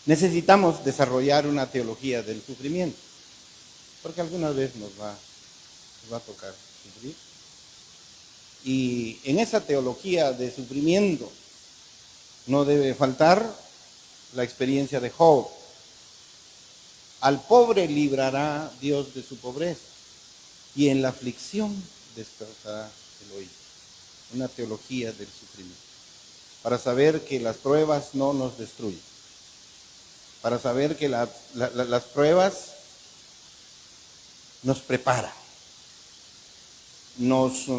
necesitamos desarrollar una teología del sufrimiento, porque alguna vez nos va a tocar sufrir. Y en esa teología de sufrimiento no debe faltar la experiencia de Job. Al pobre librará Dios de su pobreza, y en la aflicción despertará el oído. Una teología del sufrimiento, para saber que las pruebas no nos destruyen, para saber que las pruebas nos preparan, nos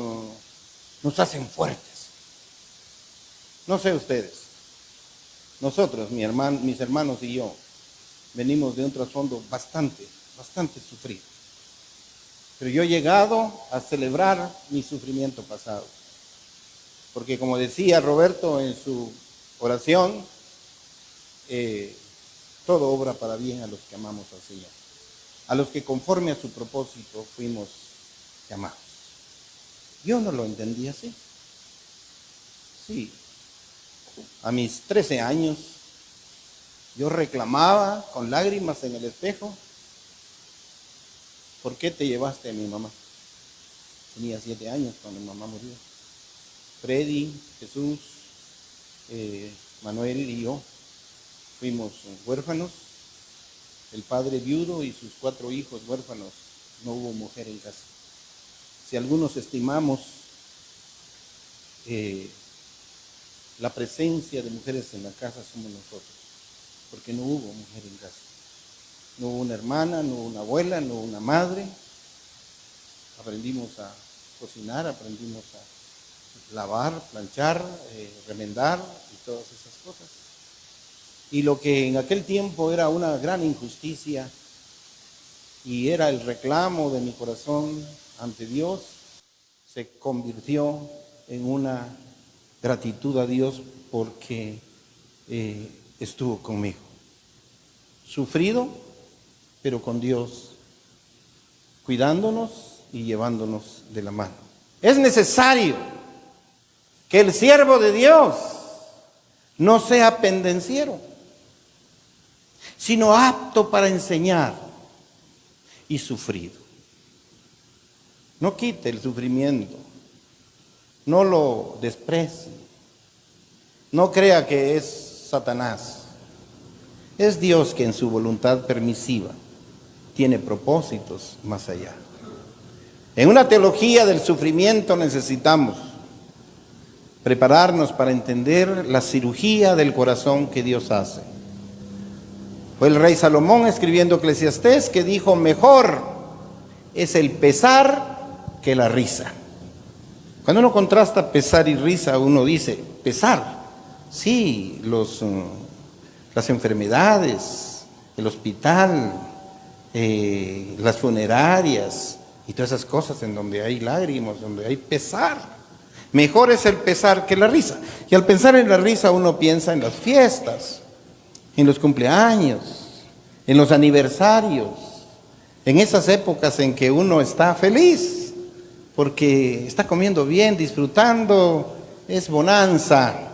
hacen fuertes. No sé ustedes, nosotros, mis hermanos y yo, venimos de un trasfondo bastante sufrido. Pero yo he llegado a celebrar mi sufrimiento pasado. Porque como decía Roberto en su oración, todo obra para bien a los que amamos al Señor, a los que conforme a su propósito fuimos llamados. Yo no lo entendí así. Sí, a mis 13 años, yo reclamaba con lágrimas en el espejo: ¿por qué te llevaste a mi mamá? Tenía 7 años cuando mi mamá murió. Freddy, Jesús, Manuel y yo fuimos huérfanos. El padre viudo y sus 4 hijos huérfanos. No hubo mujer en casa. Si algunos estimamos la presencia de mujeres en la casa, somos nosotros, porque no hubo mujer en casa. No hubo una hermana, no hubo una abuela, no hubo una madre. Aprendimos a cocinar, aprendimos a lavar, planchar, remendar y todas esas cosas. Y lo que en aquel tiempo era una gran injusticia y era el reclamo de mi corazón ante Dios, se convirtió en una gratitud a Dios porque estuvo conmigo. Sufrido, pero con Dios, cuidándonos y llevándonos de la mano. Es necesario que el siervo de Dios no sea pendenciero, sino apto para enseñar y sufrido. No quite el sufrimiento, no lo desprecie, no crea que es Satanás. Es Dios que en su voluntad permisiva tiene propósitos más allá. En una teología del sufrimiento necesitamos prepararnos para entender la cirugía del corazón que Dios hace. Fue el rey Salomón escribiendo Eclesiastés que dijo: mejor es el pesar que la risa. Cuando uno contrasta pesar y risa, uno dice: pesar, sí, las enfermedades, el hospital, las funerarias y todas esas cosas en donde hay lágrimas, donde hay pesar. Mejor es el pesar que la risa. Y al pensar en la risa uno piensa en las fiestas, en los cumpleaños, en los aniversarios, en esas épocas en que uno está feliz, porque está comiendo bien, disfrutando, es bonanza.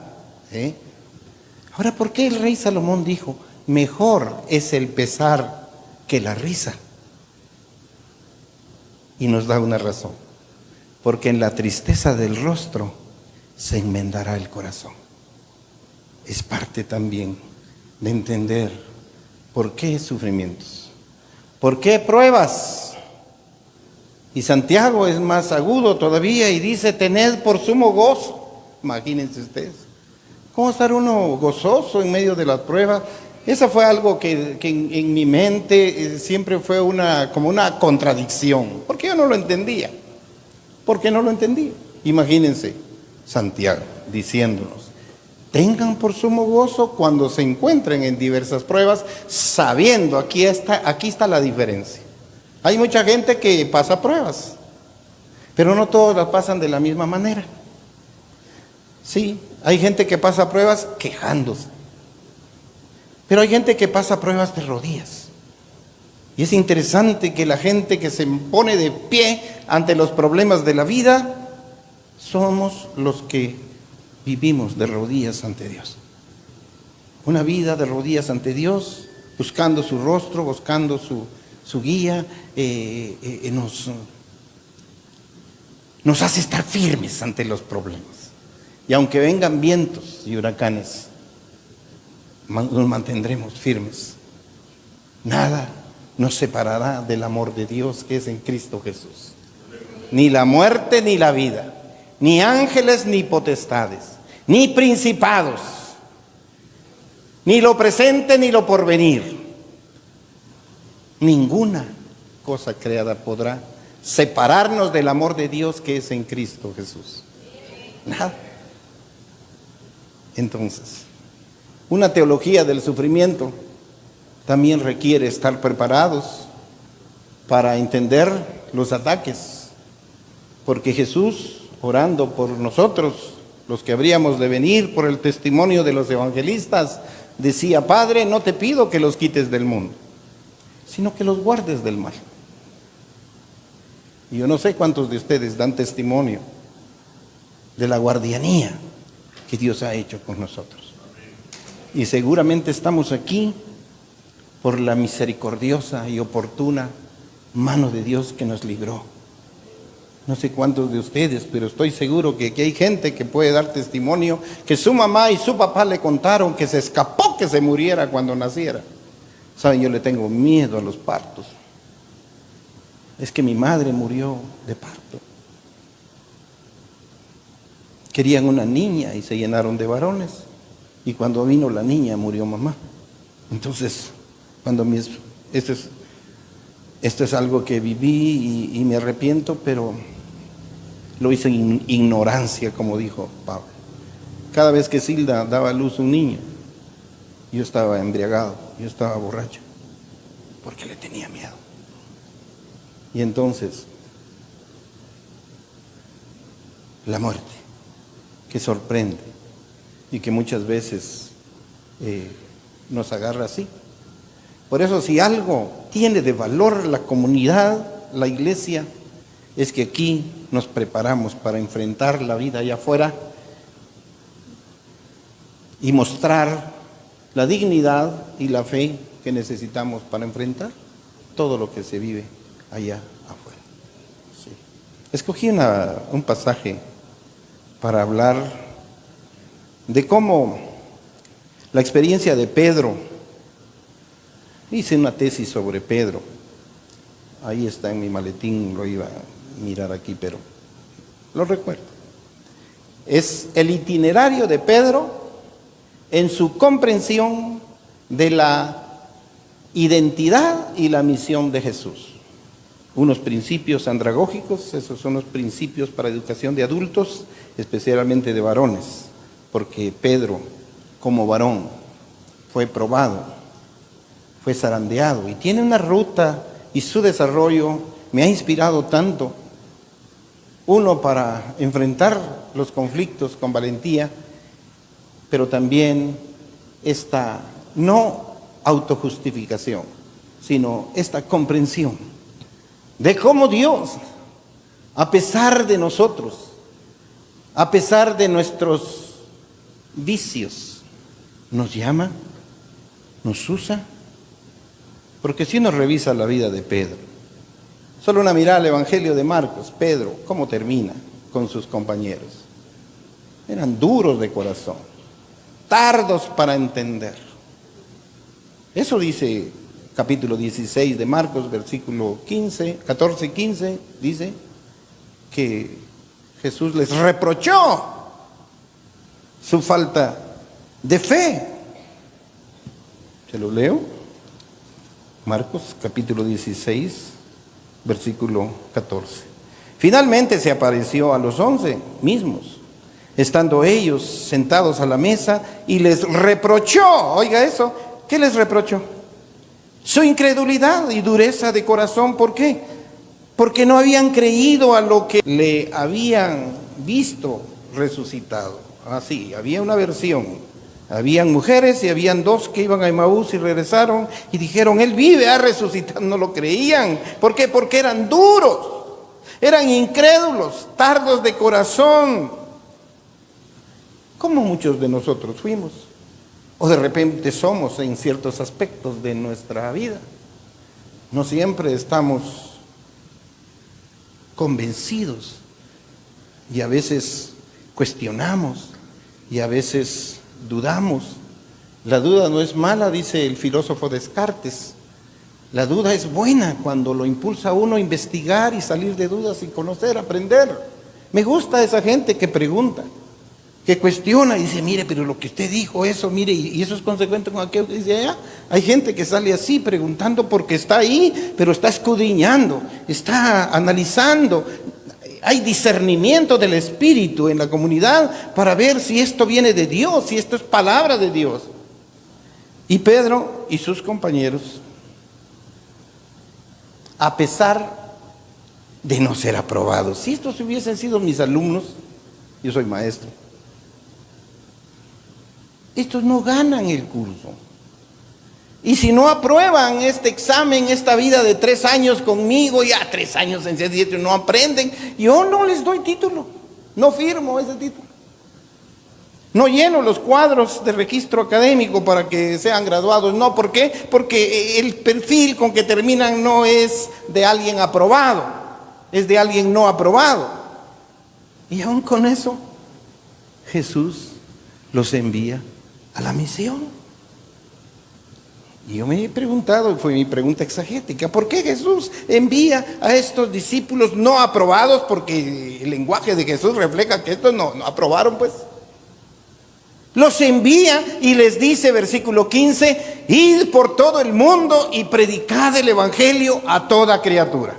Ahora, ¿por qué el rey Salomón dijo: mejor es el pesar que la risa? Y nos da una razón: porque en la tristeza del rostro se enmendará el corazón. Es parte también de entender por qué sufrimientos, por qué pruebas. Y Santiago es más agudo todavía y dice: tened por sumo gozo. Imagínense ustedes, ¿cómo estar uno gozoso en medio de la prueba? Eso fue algo que en mi mente siempre fue como una contradicción, porque yo no lo entendía. Porque no lo entendía. Imagínense Santiago diciéndonos: tengan por sumo gozo cuando se encuentren en diversas pruebas, sabiendo, aquí está la diferencia. Hay mucha gente que pasa pruebas, pero no todos las pasan de la misma manera. Sí, hay gente que pasa pruebas quejándose, pero hay gente que pasa pruebas de rodillas. Y es interesante que la gente que se pone de pie ante los problemas de la vida somos los que vivimos de rodillas ante Dios. Una vida de rodillas ante Dios, buscando su rostro, buscando su guía, nos hace estar firmes ante los problemas. Y aunque vengan vientos y huracanes, nos mantendremos firmes. Nada nos separará del amor de Dios que es en Cristo Jesús. Ni la muerte ni la vida, ni ángeles ni potestades, ni principados, ni lo presente ni lo porvenir. Ninguna cosa creada podrá separarnos del amor de Dios que es en Cristo Jesús. Nada. Entonces, una teología del sufrimiento también requiere estar preparados para entender los ataques, porque Jesús, orando por nosotros, los que habríamos de venir por el testimonio de los evangelistas, decía: Padre, no te pido que los quites del mundo, sino que los guardes del mal. Y yo no sé cuántos de ustedes dan testimonio de la guardianía que Dios ha hecho con nosotros. Y seguramente estamos aquí por la misericordiosa y oportuna mano de Dios que nos libró. No sé cuántos de ustedes, pero estoy seguro que aquí hay gente que puede dar testimonio que su mamá y su papá le contaron que se escapó que se muriera cuando naciera. Saben, yo le tengo miedo a los partos. Es que mi madre murió de parto. Querían una niña y se llenaron de varones. Y cuando vino la niña murió mamá. Entonces, esto es algo que viví y me arrepiento, pero lo hice en ignorancia, como dijo Pablo. Cada vez que Silda daba a luz un niño, yo estaba embriagado, yo estaba borracho, porque le tenía miedo. Y entonces, la muerte, que sorprende y que muchas veces nos agarra así. Por eso, si algo tiene de valor la comunidad, la iglesia, es que aquí nos preparamos para enfrentar la vida allá afuera y mostrar la dignidad y la fe que necesitamos para enfrentar todo lo que se vive allá afuera. Sí. Escogí un pasaje para hablar de cómo la experiencia de Pedro. Hice una tesis sobre Pedro. Ahí está en mi maletín, lo iba a mirar aquí, pero lo recuerdo. Es el itinerario de Pedro en su comprensión de la identidad y la misión de Jesús. Unos principios andragógicos, esos son los principios para educación de adultos, especialmente de varones, porque Pedro, como varón, fue probado, fue zarandeado y tiene una ruta, y su desarrollo me ha inspirado tanto. Uno, para enfrentar los conflictos con valentía, pero también esta no autojustificación, sino esta comprensión de cómo Dios, a pesar de nosotros, a pesar de nuestros vicios, nos llama, nos usa. Porque si uno revisa la vida de Pedro, solo una mirada al Evangelio de Marcos, Pedro, ¿cómo termina con sus compañeros? Eran duros de corazón, tardos para entender. Eso dice capítulo 16 de Marcos, versículo 14, 15, dice que Jesús les reprochó su falta de fe. ¿Se lo leo? Marcos capítulo 16, versículo 14. Finalmente se apareció a los 11 mismos, estando ellos sentados a la mesa, y les reprochó. Oiga eso, ¿qué les reprochó? Su incredulidad y dureza de corazón. ¿Por qué? Porque no habían creído a lo que le habían visto resucitado. Así, había una versión. Habían mujeres y habían dos que iban a Emaús y regresaron y dijeron: Él vive, ha resucitado. No lo creían. ¿Por qué? Porque eran duros, eran incrédulos, tardos de corazón. Como muchos de nosotros fuimos. O de repente somos en ciertos aspectos de nuestra vida. No siempre estamos convencidos y a veces cuestionamos y a veces dudamos. La duda no es mala, dice el filósofo Descartes. La duda es buena cuando lo impulsa a uno a investigar y salir de dudas y conocer, aprender. Me gusta esa gente que pregunta, que cuestiona y dice, mire, pero lo que usted dijo, eso, mire, y eso es consecuente con aquello que dice allá. Hay gente que sale así preguntando porque está ahí, pero está escudriñando, está analizando. Hay discernimiento del Espíritu en la comunidad para ver si esto viene de Dios, si esto es palabra de Dios. Y Pedro y sus compañeros, a pesar de no ser aprobados, si estos hubiesen sido mis alumnos, yo soy maestro, estos no ganan el curso. Y si no aprueban este examen, esta vida de 3 años conmigo, ya 3 años en C10 no aprenden, yo no les doy título, no firmo ese título. No lleno los cuadros de registro académico para que sean graduados. No, ¿por qué? Porque el perfil con que terminan no es de alguien aprobado, es de alguien no aprobado. Y aún con eso, Jesús los envía a la misión. Y yo me he preguntado, fue mi pregunta exegética, ¿por qué Jesús envía a estos discípulos no aprobados? Porque el lenguaje de Jesús refleja que estos no aprobaron, pues. Los envía y les dice, versículo 15, id por todo el mundo y predicad el evangelio a toda criatura.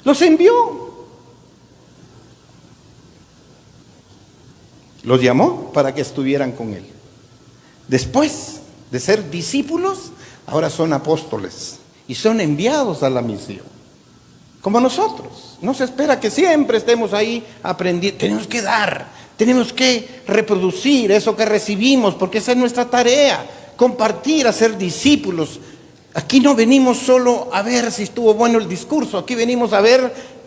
Los envió. Los llamó para que estuvieran con él. Después de ser discípulos, ahora son apóstoles y son enviados a la misión. Como nosotros. No se espera que siempre estemos ahí aprendiendo. Tenemos que dar, tenemos que reproducir eso que recibimos, porque esa es nuestra tarea, compartir, hacer discípulos. Aquí no venimos solo a ver si estuvo bueno el discurso, aquí venimos a ver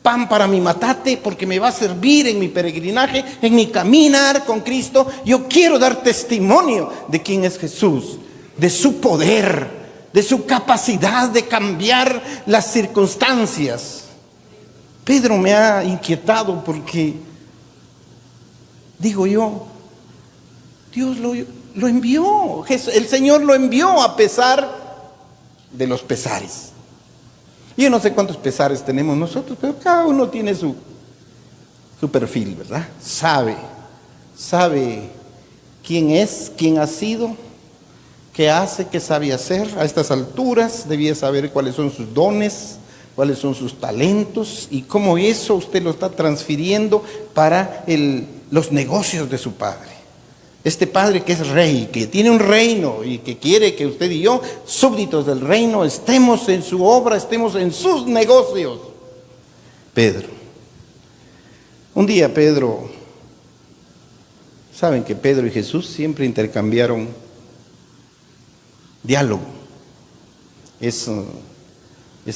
pan para mi matate, porque me va a servir en mi peregrinaje, en mi caminar con Cristo. Yo quiero dar testimonio de quién es Jesús, de su poder, de su capacidad de cambiar las circunstancias. Pedro me ha inquietado porque, digo yo, Dios lo envió, el Señor lo envió a pesar de los pesares. Yo no sé cuántos pesares tenemos nosotros, pero cada uno tiene su perfil, ¿verdad? Sabe quién es, quién ha sido, qué hace, qué sabe hacer. A estas alturas debía saber cuáles son sus dones, cuáles son sus talentos y cómo eso usted lo está transfiriendo para los negocios de su Padre. Este Padre que es rey, que tiene un reino y que quiere que usted y yo, súbditos del reino, estemos en su obra, estemos en sus negocios. Pedro. Un día Pedro, saben que Pedro y Jesús siempre intercambiaron diálogo. Es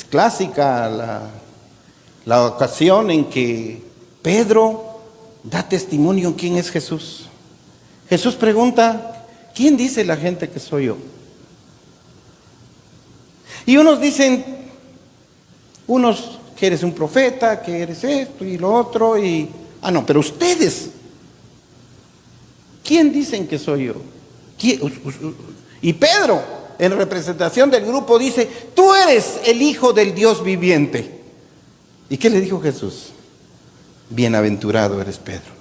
clásica la ocasión en que Pedro da testimonio quién es Jesús. Jesús pregunta, ¿quién dice la gente que soy yo? Y unos dicen, que eres un profeta, que eres esto y lo otro, no, pero ustedes, ¿quién dicen que soy yo? Y Pedro, en representación del grupo, dice, tú eres el Hijo del Dios viviente. ¿Y qué le dijo Jesús? Bienaventurado eres Pedro,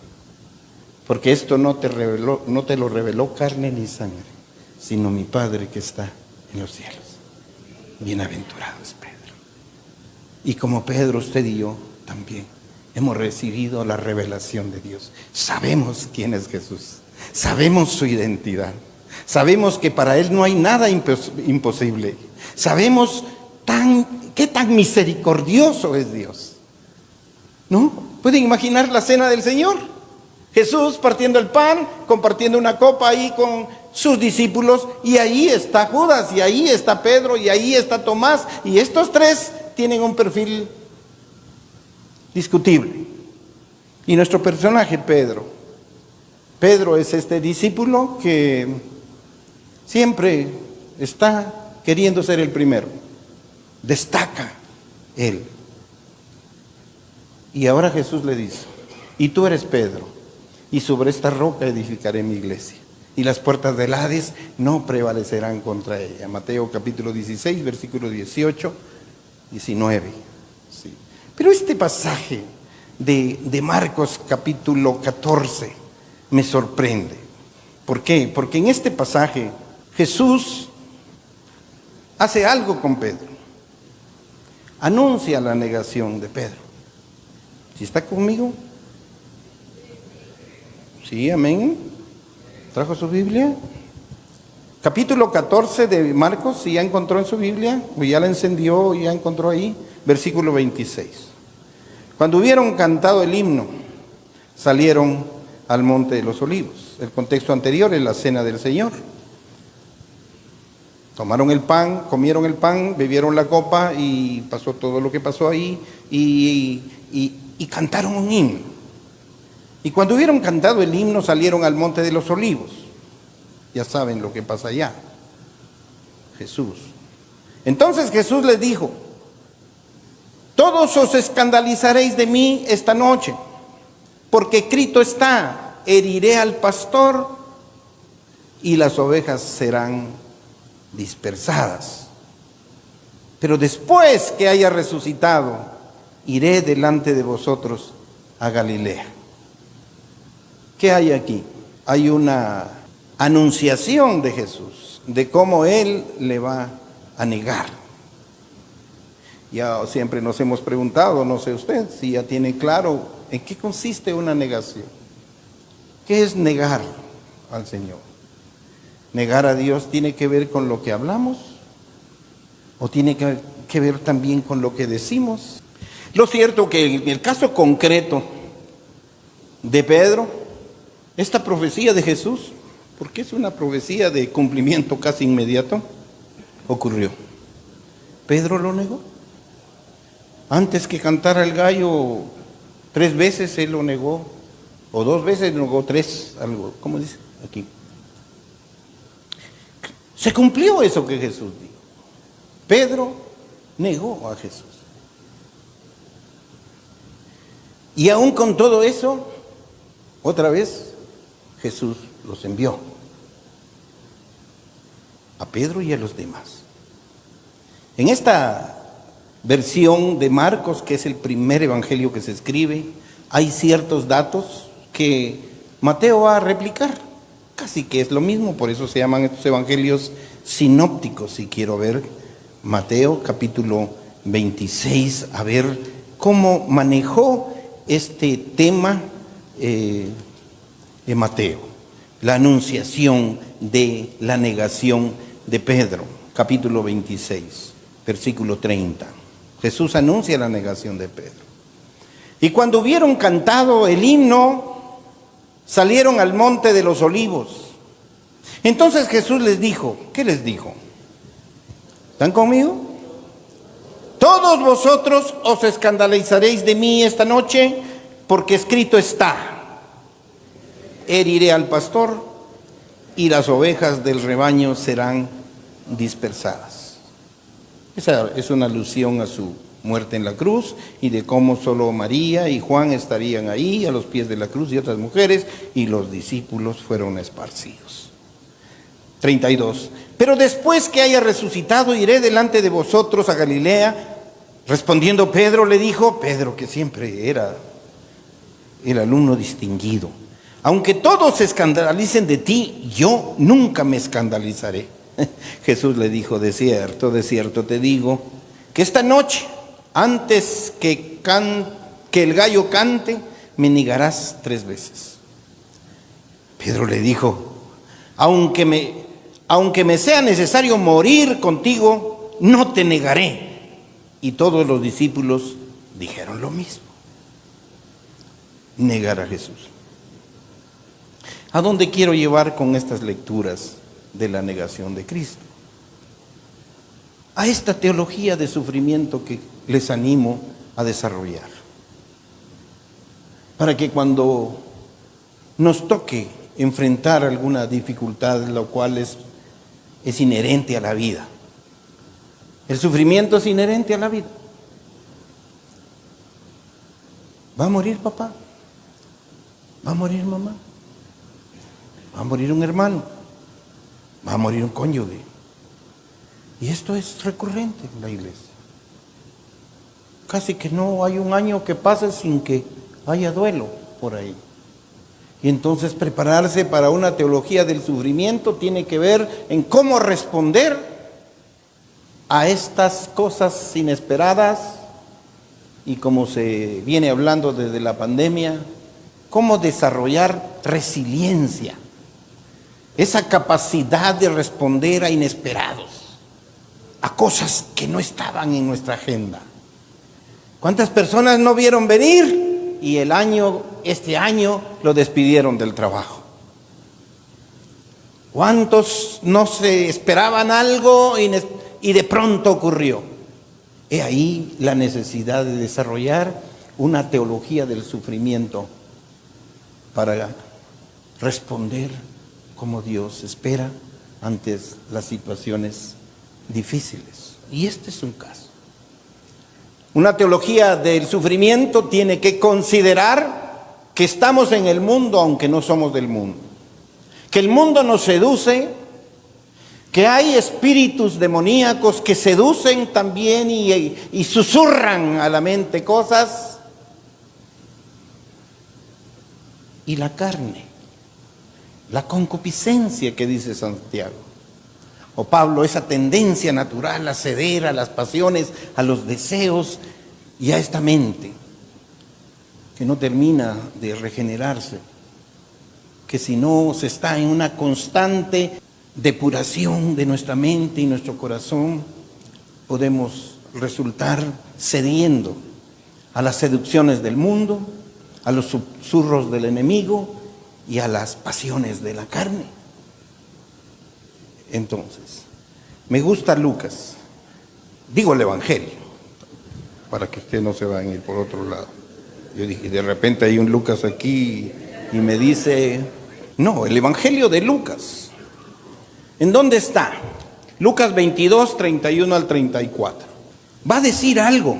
porque esto no te lo reveló carne ni sangre, sino mi Padre que está en los cielos. Bienaventurado es Pedro. Y como Pedro, usted y yo también hemos recibido la revelación de Dios. Sabemos quién es Jesús, sabemos su identidad, sabemos que para Él no hay nada imposible, sabemos qué tan misericordioso es Dios. ¿No? ¿Pueden imaginar la cena del Señor? Jesús partiendo el pan, compartiendo una copa ahí con sus discípulos, y ahí está Judas, y ahí está Pedro, y ahí está Tomás, y estos tres tienen un perfil discutible. Y nuestro personaje, Pedro, Pedro es este discípulo que siempre está queriendo ser el primero. Destaca él. Y ahora Jesús le dice: y tú eres Pedro, y sobre esta roca edificaré mi iglesia, y las puertas del Hades no prevalecerán contra ella. Mateo capítulo 16, versículo 18, 19. Sí. Pero este pasaje de Marcos capítulo 14 me sorprende. ¿Por qué? Porque en este pasaje Jesús hace algo con Pedro. Anuncia la negación de Pedro. ¿Sí está conmigo? Sí, amén. ¿Trajo su Biblia? Capítulo 14 de Marcos, si ya encontró en su Biblia, o ya la encendió, o ya encontró ahí, versículo 26. Cuando hubieron cantado el himno, salieron al monte de los olivos. El contexto anterior es la cena del Señor. Tomaron el pan, comieron el pan, bebieron la copa y pasó todo lo que pasó ahí y cantaron un himno. Y cuando hubieron cantado el himno, salieron al monte de los olivos. Ya saben lo que pasa allá. Jesús. Entonces Jesús les dijo: todos os escandalizaréis de mí esta noche, porque escrito está: heriré al pastor y las ovejas serán dispersadas. Pero después que haya resucitado, iré delante de vosotros a Galilea. ¿Qué hay aquí? Hay una anunciación de Jesús, de cómo Él le va a negar. Ya siempre nos hemos preguntado, no sé usted, si ya tiene claro en qué consiste una negación. ¿Qué es negar al Señor? ¿Negar a Dios tiene que ver con lo que hablamos? ¿O tiene que ver también con lo que decimos? Lo cierto que en el caso concreto de Pedro, esta profecía de Jesús, porque es una profecía de cumplimiento casi inmediato, ocurrió. Pedro lo negó. Antes que cantara el gallo 3 veces, él lo negó. O 2 veces lo negó, 3, algo. ¿Cómo dice aquí? Se cumplió eso que Jesús dijo. Pedro negó a Jesús. Y aún con todo eso, otra vez Jesús los envió a Pedro y a los demás. En esta versión de Marcos, que es el primer evangelio que se escribe, hay ciertos datos que Mateo va a replicar. Casi que es lo mismo, por eso se llaman estos evangelios sinópticos. Si quiero ver Mateo capítulo 26, a ver cómo manejó este tema de Mateo, la anunciación de la negación de Pedro, capítulo 26, versículo 30. Jesús anuncia la negación de Pedro. Y cuando hubieron cantado el himno, salieron al monte de los olivos. Entonces Jesús les dijo, ¿qué les dijo? ¿Están conmigo? Todos vosotros os escandalizaréis de mí esta noche, porque escrito está: heriré al pastor y las ovejas del rebaño serán dispersadas. Esa es una alusión a su muerte en la cruz y de cómo solo María y Juan estarían ahí a los pies de la cruz y otras mujeres, y los discípulos fueron esparcidos. 32. Pero después que haya resucitado, iré delante de vosotros a Galilea. Respondiendo Pedro le dijo, Pedro que siempre era el alumno distinguido: aunque todos se escandalicen de ti, yo nunca me escandalizaré. Jesús le dijo, de cierto te digo, que esta noche, antes que el gallo cante, me negarás 3 veces. Pedro le dijo, aunque me sea necesario morir contigo, no te negaré. Y todos los discípulos dijeron lo mismo. Negar a Jesús. ¿A dónde quiero llevar con estas lecturas de la negación de Cristo? A esta teología de sufrimiento que les animo a desarrollar, para que cuando nos toque enfrentar alguna dificultad, lo cual es inherente a la vida. El sufrimiento es inherente a la vida. ¿Va a morir papá? ¿Va a morir mamá? ¿Va a morir un hermano? ¿Va a morir un cónyuge? Y esto es recurrente en la iglesia. Casi que no hay un año que pase sin que haya duelo por ahí. Y entonces prepararse para una teología del sufrimiento tiene que ver en cómo responder a estas cosas inesperadas y como se viene hablando desde la pandemia, cómo desarrollar resiliencia, esa capacidad de responder a inesperados, a cosas que no estaban en nuestra agenda. ¿Cuántas personas no vieron venir y este año lo despidieron del trabajo? ¿Cuántos no se esperaban algo y de pronto ocurrió? He ahí la necesidad de desarrollar una teología del sufrimiento para responder como Dios espera ante las situaciones difíciles. Y este es un caso. Una teología del sufrimiento tiene que considerar que estamos en el mundo aunque no somos del mundo, que el mundo nos seduce, que hay espíritus demoníacos que seducen también y susurran a la mente cosas, y la carne, la concupiscencia que dice Santiago o Pablo, esa tendencia natural a ceder a las pasiones, a los deseos y a esta mente que no termina de regenerarse, que si no se está en una constante depuración de nuestra mente y nuestro corazón, podemos resultar cediendo a las seducciones del mundo, a los susurros del enemigo y a las pasiones de la carne. Entonces, me gusta Lucas, digo el Evangelio, para que usted no se vaya a ir por otro lado. Yo dije, de repente hay un Lucas aquí y me dice, no, el Evangelio de Lucas. ¿En dónde está? Lucas 22, 31 al 34. Va a decir algo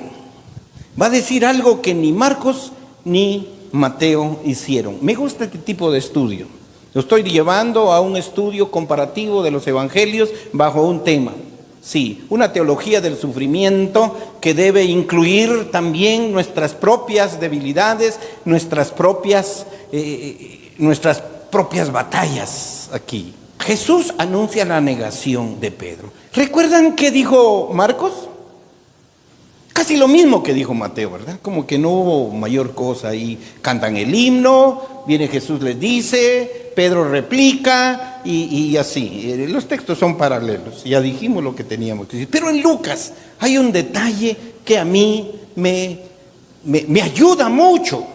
que ni Marcos ni Mateo hicieron. Me gusta este tipo de estudio. Lo estoy llevando a un estudio comparativo de los evangelios bajo un tema. Sí, una teología del sufrimiento que debe incluir también nuestras propias debilidades, nuestras propias batallas aquí. Jesús anuncia la negación de Pedro. ¿Recuerdan qué dijo Marcos? Casi lo mismo que dijo Mateo, ¿verdad? Como que no hubo mayor cosa ahí. Cantan el himno, viene Jesús, les dice, Pedro replica y así. Los textos son paralelos, ya dijimos lo que teníamos que decir. Pero en Lucas hay un detalle que a mí me ayuda mucho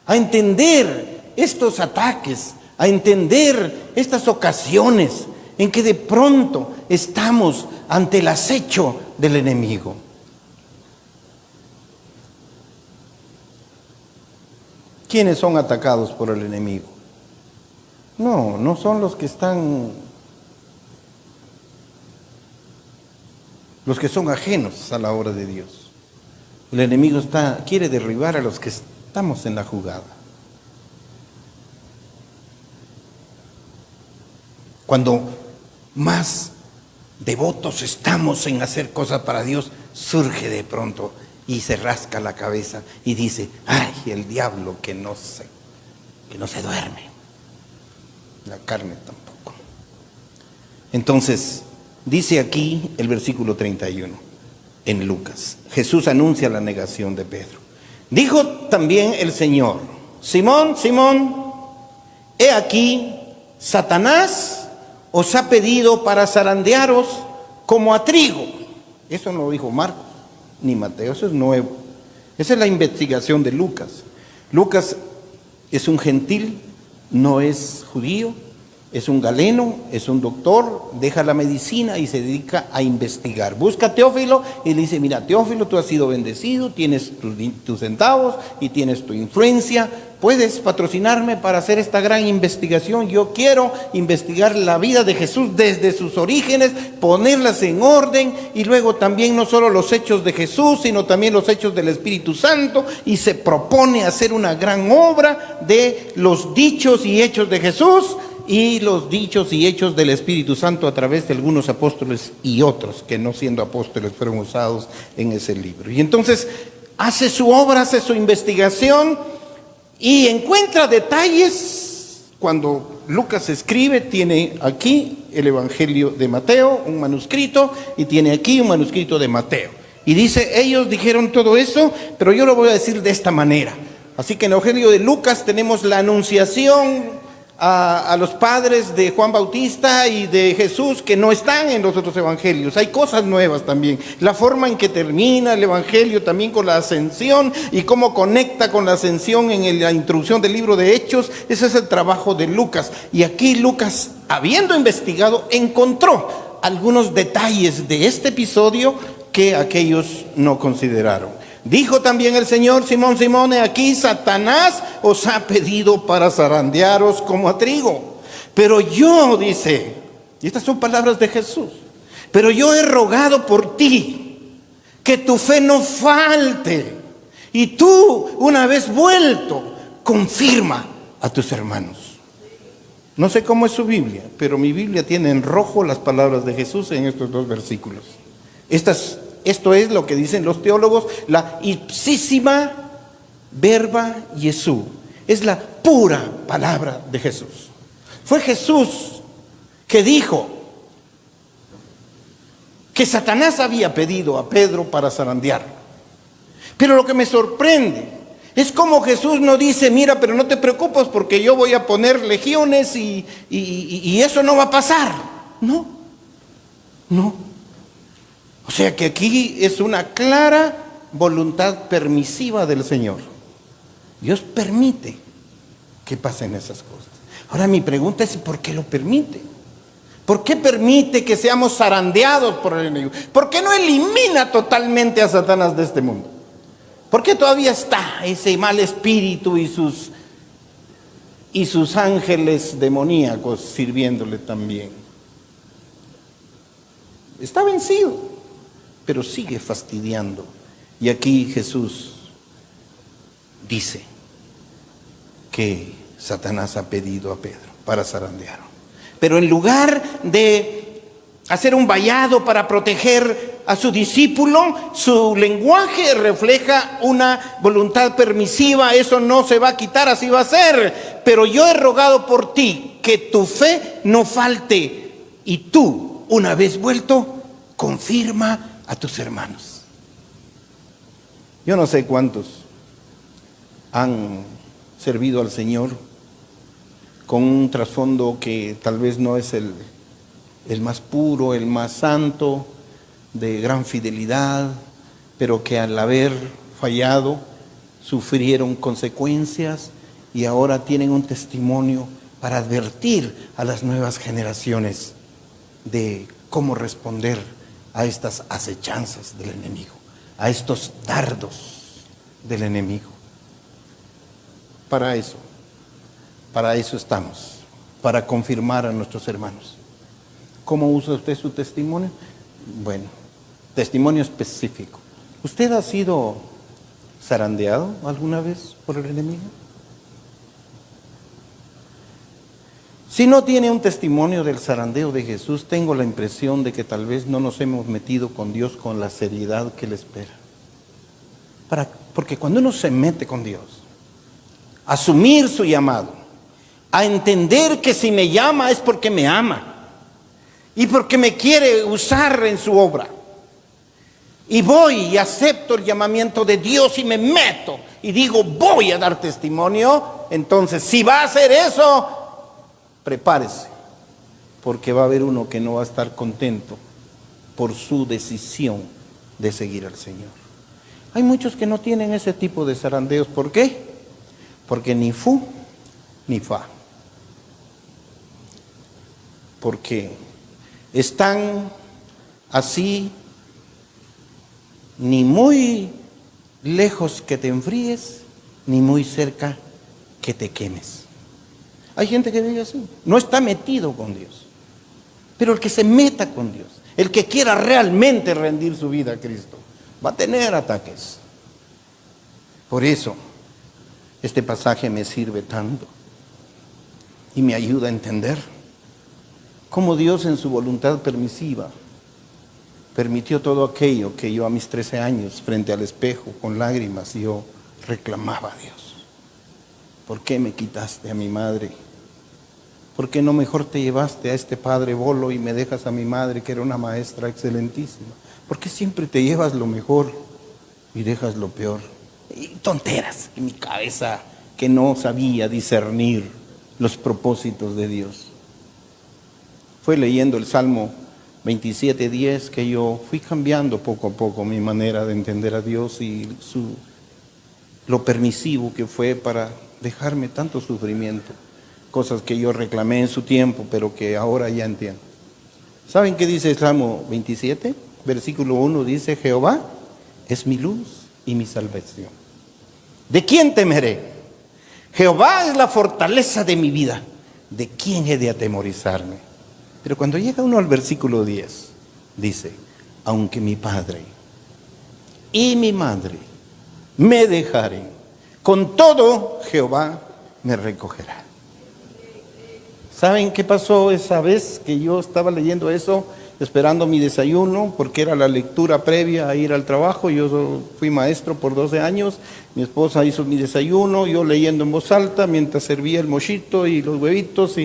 a entender estos ataques, a entender estas ocasiones en que de pronto estamos ante el acecho del enemigo. ¿Quiénes son atacados por el enemigo? No son los que son ajenos a la obra de Dios. El enemigo quiere derribar a los que estamos en la jugada. Cuando más devotos estamos en hacer cosas para Dios, surge de pronto y se rasca la cabeza y dice, ay, el diablo que no se duerme. La carne tampoco. Entonces, dice aquí el versículo 31 en Lucas. Jesús anuncia la negación de Pedro. Dijo también el Señor, Simón, Simón, he aquí, Satanás os ha pedido para zarandearos como a trigo. Eso no lo dijo Marcos ni Mateo, eso es nuevo. Esa es la investigación de Lucas. Lucas es un gentil, no es judío, Es un galeno, es un doctor, deja la medicina y se dedica a investigar. Busca a Teófilo y le dice, mira, Teófilo, tú has sido bendecido, tienes tus centavos y tienes tu influencia. ¿Puedes patrocinarme para hacer esta gran investigación? Yo quiero investigar la vida de Jesús desde sus orígenes, ponerlas en orden y luego también no solo los hechos de Jesús, sino también los hechos del Espíritu Santo, y se propone hacer una gran obra de los dichos y hechos de Jesús y los dichos y hechos del Espíritu Santo a través de algunos apóstoles y otros que no siendo apóstoles fueron usados en ese libro. Y entonces hace su obra, hace su investigación y encuentra detalles. Cuando Lucas escribe, tiene aquí el Evangelio de Mateo, un manuscrito, y tiene aquí un manuscrito de Mateo. Y dice, ellos dijeron todo eso, pero yo lo voy a decir de esta manera. Así que en el Evangelio de Lucas tenemos la anunciación a los padres de Juan Bautista y de Jesús que no están en los otros evangelios. Hay cosas nuevas también. La forma en que termina el evangelio también con la ascensión y cómo conecta con la ascensión en la introducción del libro de Hechos, ese es el trabajo de Lucas. Y aquí Lucas, habiendo investigado, encontró algunos detalles de este episodio que aquellos no consideraron. Dijo también el Señor, Simón, Simón, he aquí Satanás os ha pedido para zarandearos como a trigo. Pero yo, dice, y estas son palabras de Jesús, pero yo he rogado por ti, que tu fe no falte. Y tú, una vez vuelto, confirma a tus hermanos. No sé cómo es su Biblia, pero mi Biblia tiene en rojo las palabras de Jesús en estos dos versículos. Esto es lo que dicen los teólogos, la ipsísima verba Jesús. Es la pura palabra de Jesús. Fue Jesús que dijo que Satanás había pedido a Pedro para zarandear. Pero lo que me sorprende es como Jesús no dice, mira, pero no te preocupes porque yo voy a poner legiones y eso no va a pasar. No. O sea que aquí es una clara voluntad permisiva del Señor. Dios permite que pasen esas cosas. Ahora mi pregunta es, ¿por qué lo permite? ¿Por qué permite que seamos zarandeados por el enemigo? ¿Por qué no elimina totalmente a Satanás de este mundo? ¿Por qué todavía está ese mal espíritu y sus ángeles demoníacos sirviéndole también? Está vencido, pero sigue fastidiando. Y aquí Jesús dice que Satanás ha pedido a Pedro para zarandear. Pero en lugar de hacer un vallado para proteger a su discípulo, su lenguaje refleja una voluntad permisiva. Eso no se va a quitar, así va a ser. Pero yo he rogado por ti que tu fe no falte. Y tú, una vez vuelto, confirma a tus hermanos. Yo no sé cuántos han servido al Señor con un trasfondo que tal vez no es el más puro, el más santo, de gran fidelidad, pero que al haber fallado sufrieron consecuencias y ahora tienen un testimonio para advertir a las nuevas generaciones de cómo responder a estas acechanzas del enemigo, a estos dardos del enemigo. Para eso estamos, para confirmar a nuestros hermanos. ¿Cómo usa usted su testimonio? Bueno, testimonio específico. ¿Usted ha sido zarandeado alguna vez por el enemigo? Si no tiene un testimonio del zarandeo de Jesús, tengo la impresión de que tal vez no nos hemos metido con Dios con la seriedad que le espera. Porque cuando uno se mete con Dios, a asumir su llamado, a entender que si me llama es porque me ama y porque me quiere usar en su obra, y voy y acepto el llamamiento de Dios y me meto y digo, voy a dar testimonio, entonces si va a hacer eso, prepárese, porque va a haber uno que no va a estar contento por su decisión de seguir al Señor. Hay muchos que no tienen ese tipo de zarandeos. ¿Por qué? Porque ni fu ni fa. porque están así, ni muy lejos que te enfríes, ni muy cerca que te quemes. Hay gente que vive así, no está metido con Dios. Pero el que se meta con Dios, el que quiera realmente rendir su vida a Cristo, va a tener ataques. Por eso, este pasaje me sirve tanto y me ayuda a entender cómo Dios en su voluntad permisiva permitió todo aquello que yo a mis 13 años, frente al espejo, con lágrimas, yo reclamaba a Dios. ¿Por qué me quitaste a mi madre? ¿Por qué no mejor te llevaste a este padre bolo y me dejas a mi madre, que era una maestra excelentísima? ¿Por qué siempre te llevas lo mejor y dejas lo peor? Y tonteras en mi cabeza, que no sabía discernir los propósitos de Dios. Fue leyendo el Salmo 27:10 que yo fui cambiando poco a poco mi manera de entender a Dios y lo permisivo que fue para dejarme tanto sufrimiento. Cosas que yo reclamé en su tiempo, pero que ahora ya entiendo. ¿Saben qué dice el Salmo 27? Versículo 1 dice: Jehová es mi luz y mi salvación. ¿De quién temeré? Jehová es la fortaleza de mi vida. ¿De quién he de atemorizarme? Pero cuando llega uno al versículo 10, dice: aunque mi padre y mi madre me dejaren, con todo Jehová me recogerá. ¿Saben qué pasó esa vez que yo estaba leyendo eso, esperando mi desayuno, porque era la lectura previa a ir al trabajo? Yo fui maestro por 12 años, mi esposa hizo mi desayuno, yo leyendo en voz alta mientras servía el mochito y los huevitos,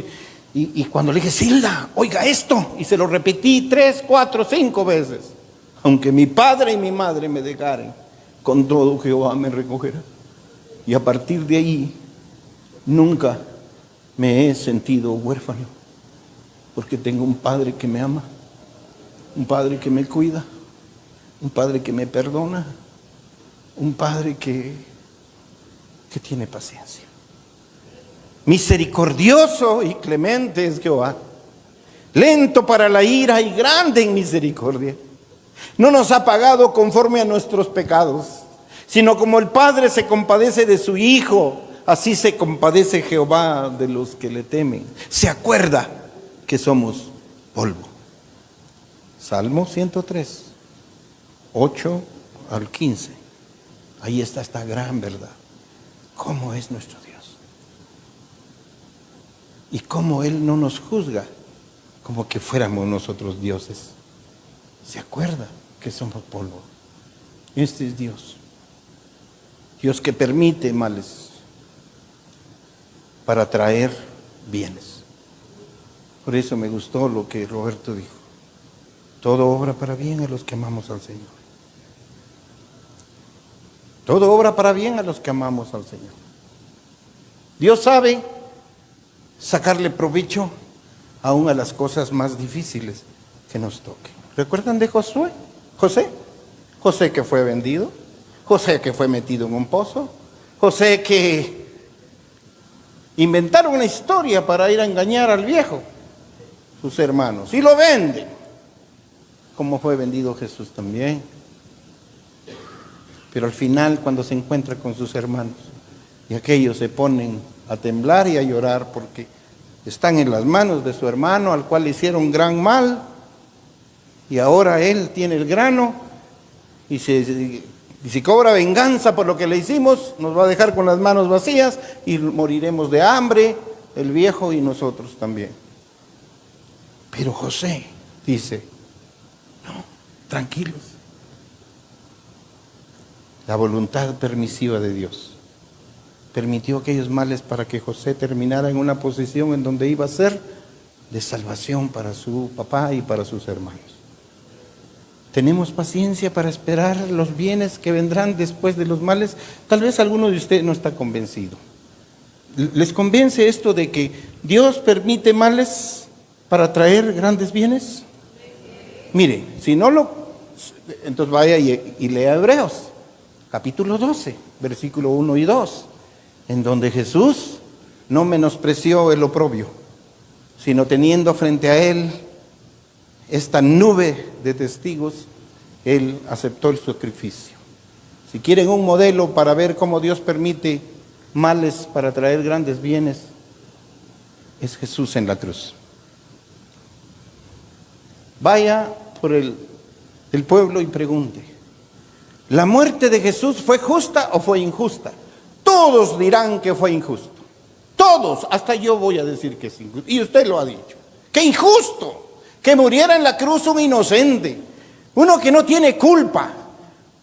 y cuando le dije: Silda, oiga esto, y se lo repetí 3, 4, 5 veces: aunque mi padre y mi madre me dejaren, con todo Jehová me recogerá. Y a partir de ahí, nunca me he sentido huérfano, porque tengo un padre que me ama, un padre que me cuida, un padre que me perdona, un padre que tiene paciencia. Misericordioso y clemente es Jehová, lento para la ira y grande en misericordia. No nos ha pagado conforme a nuestros pecados, sino como el Padre se compadece de su Hijo, así se compadece Jehová de los que le temen. Se acuerda que somos polvo. Salmo 103, 8 al 15. Ahí está esta gran verdad. ¿Cómo es nuestro Dios? Y cómo Él no nos juzga como que fuéramos nosotros dioses. Se acuerda que somos polvo. Este es Dios. Dios que permite males para traer bienes. Por eso me gustó lo que Roberto dijo: todo obra para bien a los que amamos al Señor. Todo obra para bien a los que amamos al Señor. Dios sabe sacarle provecho aún a las cosas más difíciles que nos toquen. ¿Recuerdan de José? José que fue vendido, José que fue metido en un pozo, José que inventaron una historia para ir a engañar al viejo, sus hermanos, y lo venden, como fue vendido Jesús también. Pero al final, cuando se encuentra con sus hermanos, y aquellos se ponen a temblar y a llorar porque están en las manos de su hermano, al cual le hicieron gran mal, y ahora él tiene el grano, y si cobra venganza por lo que le hicimos, nos va a dejar con las manos vacías y moriremos de hambre, el viejo y nosotros también. Pero José dice: no, tranquilos. La voluntad permisiva de Dios permitió aquellos males para que José terminara en una posición en donde iba a ser de salvación para su papá y para sus hermanos. ¿Tenemos paciencia para esperar los bienes que vendrán después de los males? Tal vez alguno de ustedes no está convencido. ¿Les convence esto de que Dios permite males para traer grandes bienes? Mire, si no entonces vaya y lea Hebreos, capítulo 12, versículo 1 y 2, en donde Jesús no menospreció el oprobio, sino teniendo frente a él esta nube de testigos, él aceptó el sacrificio. Si quieren un modelo para ver cómo Dios permite males para traer grandes bienes, es Jesús en la cruz. Vaya por el pueblo y pregunte: ¿la muerte de Jesús fue justa o fue injusta? Todos dirán que fue injusto. Todos, hasta yo voy a decir que es injusto. Y usted lo ha dicho. ¡Qué injusto! Que muriera en la cruz un inocente, uno que no tiene culpa,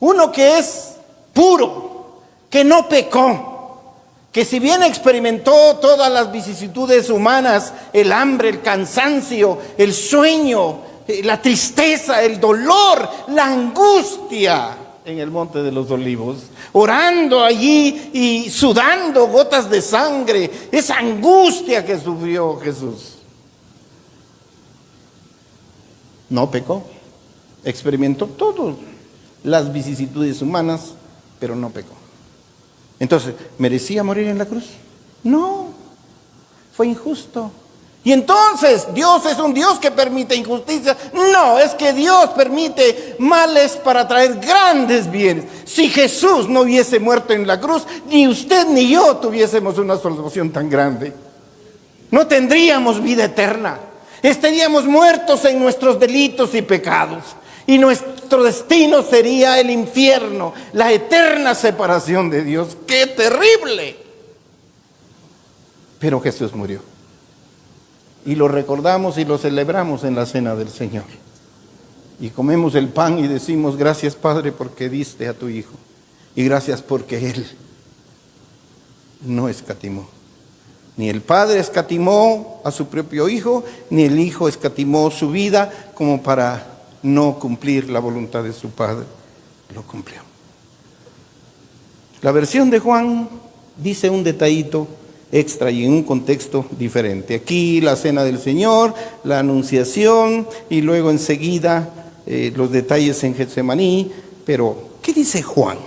uno que es puro, que no pecó, que si bien experimentó todas las vicisitudes humanas, el hambre, el cansancio, el sueño, la tristeza, el dolor, la angustia en el Monte de los Olivos, orando allí y sudando gotas de sangre, esa angustia que sufrió Jesús. No pecó, experimentó todas las vicisitudes humanas, pero no pecó. Entonces, ¿merecía morir en la cruz? No, fue injusto. Y entonces, ¿Dios es un Dios que permite injusticia? No, es que Dios permite males para traer grandes bienes. Si Jesús no hubiese muerto en la cruz, ni usted ni yo tuviésemos una salvación tan grande. No tendríamos vida eterna. Estaríamos muertos en nuestros delitos y pecados. Y nuestro destino sería el infierno, la eterna separación de Dios. ¡Qué terrible! Pero Jesús murió. Y lo recordamos y lo celebramos en la cena del Señor. Y comemos el pan y decimos: gracias, Padre, porque diste a tu Hijo. Y gracias porque Él no escatimó. Ni el Padre escatimó a su propio Hijo, ni el Hijo escatimó su vida como para no cumplir la voluntad de su Padre. Lo cumplió. La versión de Juan dice un detallito extra y en un contexto diferente. Aquí la cena del Señor, la anunciación y luego enseguida los detalles en Getsemaní. Pero, ¿qué dice Juan?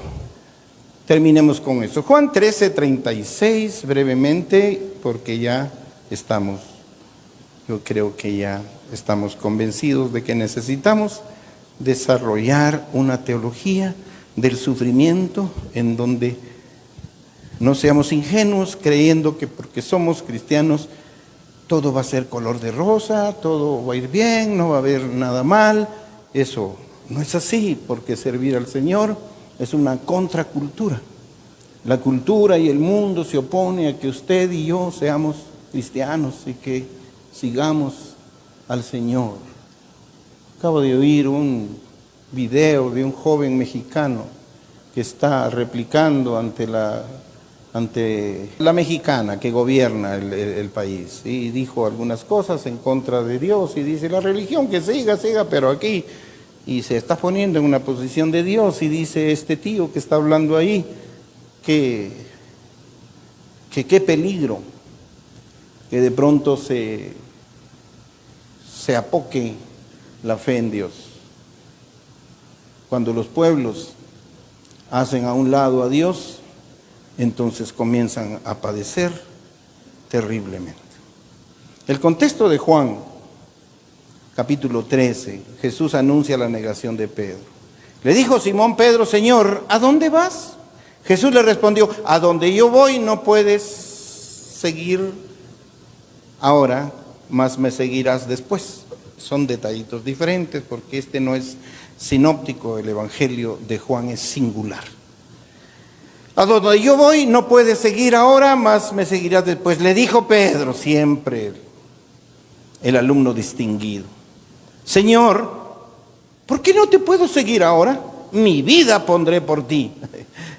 Terminemos con eso. Juan 13:36, brevemente, porque ya estamos, yo creo que ya estamos convencidos de que necesitamos desarrollar una teología del sufrimiento en donde no seamos ingenuos creyendo que porque somos cristianos todo va a ser color de rosa, todo va a ir bien, no va a haber nada mal. Eso no es así, porque servir al Señor es una contracultura. La cultura y el mundo se opone a que usted y yo seamos cristianos y que sigamos al Señor. Acabo de oír un video de un joven mexicano que está replicando ante la mexicana que gobierna el país, y dijo algunas cosas en contra de Dios y dice: la religión que siga, pero aquí, y se está poniendo en una posición de Dios y dice este tío que está hablando ahí que qué peligro que de pronto se apoque la fe en Dios cuando los pueblos hacen a un lado a Dios. Entonces comienzan a padecer terriblemente. El contexto de Juan, capítulo 13, Jesús anuncia la negación de Pedro. Le dijo Simón Pedro: Señor, ¿a dónde vas? Jesús le respondió: a donde yo voy no puedes seguir ahora, mas me seguirás después. Son detallitos diferentes porque este no es sinóptico, el evangelio de Juan es singular. A donde yo voy no puedes seguir ahora, mas me seguirás después. Le dijo Pedro, siempre el alumno distinguido: Señor, ¿por qué no te puedo seguir ahora? Mi vida pondré por ti.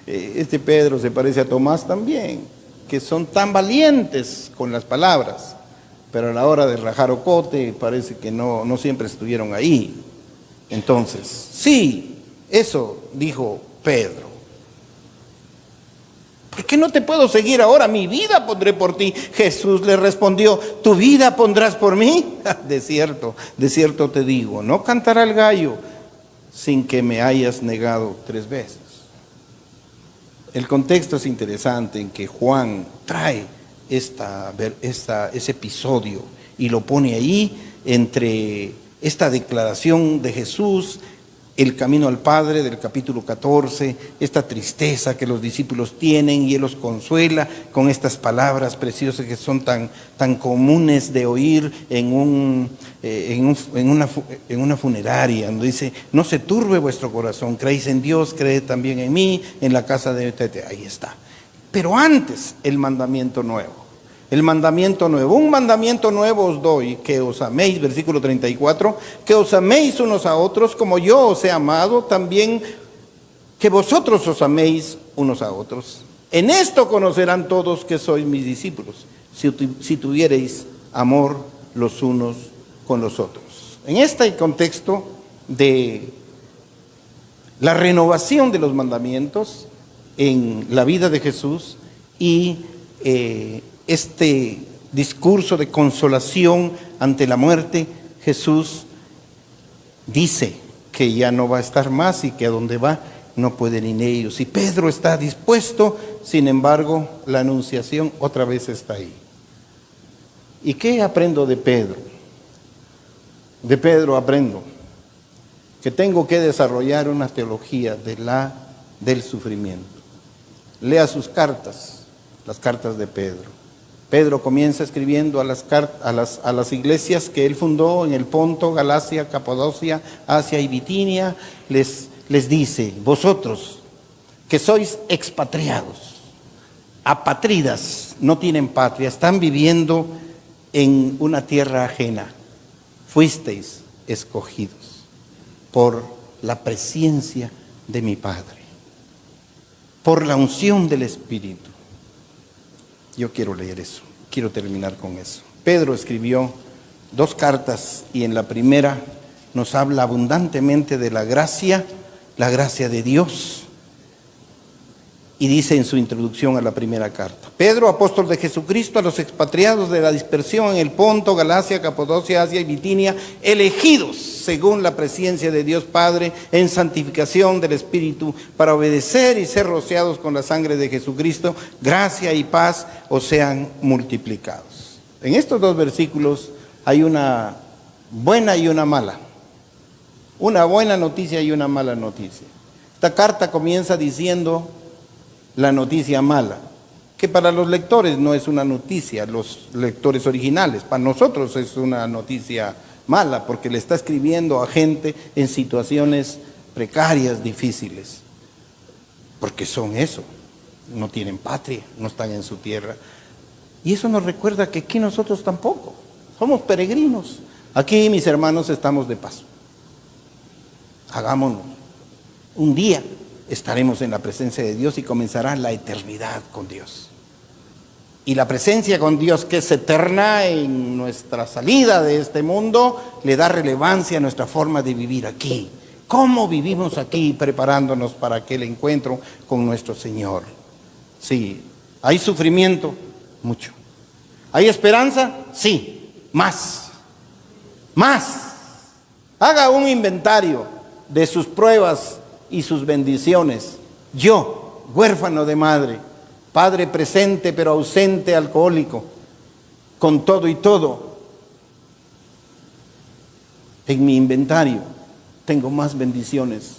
Este Pedro se parece a Tomás también, que son tan valientes con las palabras, pero a la hora de rajar ocote parece que no siempre estuvieron ahí. Entonces, sí, eso dijo Pedro. ¿Por qué no te puedo seguir ahora? Mi vida pondré por ti. Jesús le respondió: ¿tu vida pondrás por mí? De cierto te digo, no cantará el gallo sin que me hayas negado 3 veces. El contexto es interesante en que Juan trae ese episodio y lo pone ahí entre esta declaración de Jesús, el camino al Padre del capítulo 14, esta tristeza que los discípulos tienen y Él los consuela con estas palabras preciosas que son tan comunes de oír en una funeraria, donde dice: no se turbe vuestro corazón, creéis en Dios, creed también en mí, en la casa de Tete. Ahí está. Pero antes, el mandamiento nuevo. El mandamiento nuevo, un mandamiento nuevo os doy, que os améis, versículo 34, que os améis unos a otros como yo os he amado, también que vosotros os améis unos a otros. En esto conocerán todos que sois mis discípulos, si tuviereis amor los unos con los otros. En este contexto de la renovación de los mandamientos en la vida de Jesús y este discurso de consolación ante la muerte, Jesús dice que ya no va a estar más y que a donde va no pueden ir ellos. Y Pedro está dispuesto, sin embargo, la anunciación otra vez está ahí. ¿Y qué aprendo de Pedro? De Pedro aprendo que tengo que desarrollar una teología del sufrimiento. Lea sus cartas, las cartas de Pedro. Pedro comienza escribiendo a las iglesias que él fundó en el Ponto, Galacia, Capadocia, Asia y Bitinia. Les dice: vosotros que sois expatriados, apátridas, no tienen patria, están viviendo en una tierra ajena, fuisteis escogidos por la presencia de mi Padre, por la unción del Espíritu. Yo quiero leer eso, quiero terminar con eso. Pedro escribió 2 cartas y en la primera nos habla abundantemente de la gracia de Dios. Y dice en su introducción a la primera carta: Pedro, apóstol de Jesucristo, a los expatriados de la dispersión en el Ponto, Galacia, Capadocia, Asia y Bitinia, elegidos según la presencia de Dios Padre en santificación del Espíritu, para obedecer y ser rociados con la sangre de Jesucristo, gracia y paz os sean multiplicados. En estos 2 versículos hay una buena y una mala, una buena noticia y una mala noticia. Esta carta comienza diciendo la noticia mala, que para los lectores no es una noticia, los lectores originales, para nosotros es una noticia mala, porque le está escribiendo a gente en situaciones precarias, difíciles, porque son eso, no tienen patria, no están en su tierra. Y eso nos recuerda que aquí nosotros tampoco, somos peregrinos. Aquí, mis hermanos, estamos de paso. Hagámonos. Un día estaremos en la presencia de Dios y comenzará la eternidad con Dios. Y la presencia con Dios, que es eterna, en nuestra salida de este mundo, le da relevancia a nuestra forma de vivir aquí. ¿Cómo vivimos aquí preparándonos para aquel encuentro con nuestro Señor? Sí. ¿Hay sufrimiento? Mucho. ¿Hay esperanza? Sí. Más. Haga un inventario de sus pruebas y sus bendiciones. Yo, huérfano de madre, padre presente pero ausente, alcohólico, con todo y todo, en mi inventario tengo más bendiciones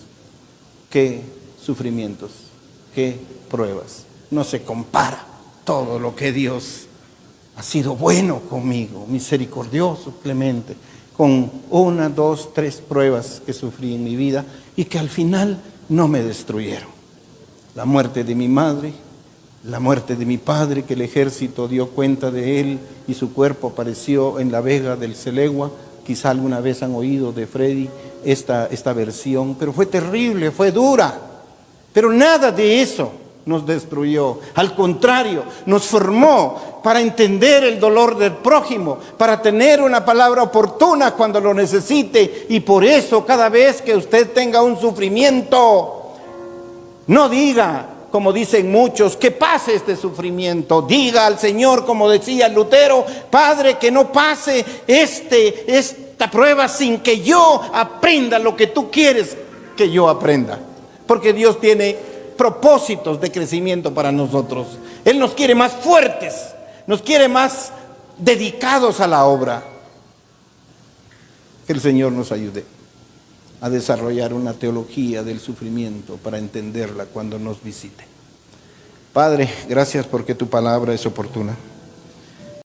que sufrimientos, que pruebas. No se compara todo lo que Dios ha sido bueno conmigo, misericordioso, clemente, con 1, 2, 3 pruebas que sufrí en mi vida y que al final no me destruyeron. La muerte de mi madre, la muerte de mi padre, que el ejército dio cuenta de él y su cuerpo apareció en la vega del Selegua. Quizá alguna vez han oído de Freddy esta versión, pero fue terrible, fue dura. Pero nada de eso nos destruyó. Al contrario, nos formó para entender el dolor del prójimo, para tener una palabra oportuna cuando lo necesite. Y por eso, cada vez que usted tenga un sufrimiento, no diga, como dicen muchos, que pase este sufrimiento. Diga al Señor, como decía Lutero: Padre, que no pase esta prueba sin que yo aprenda lo que tú quieres que yo aprenda. Porque Dios tiene propósitos de crecimiento para nosotros. Él nos quiere más fuertes, nos quiere más dedicados a la obra. Que el Señor nos ayude a desarrollar una teología del sufrimiento para entenderla cuando nos visite. Padre, gracias porque tu palabra es oportuna.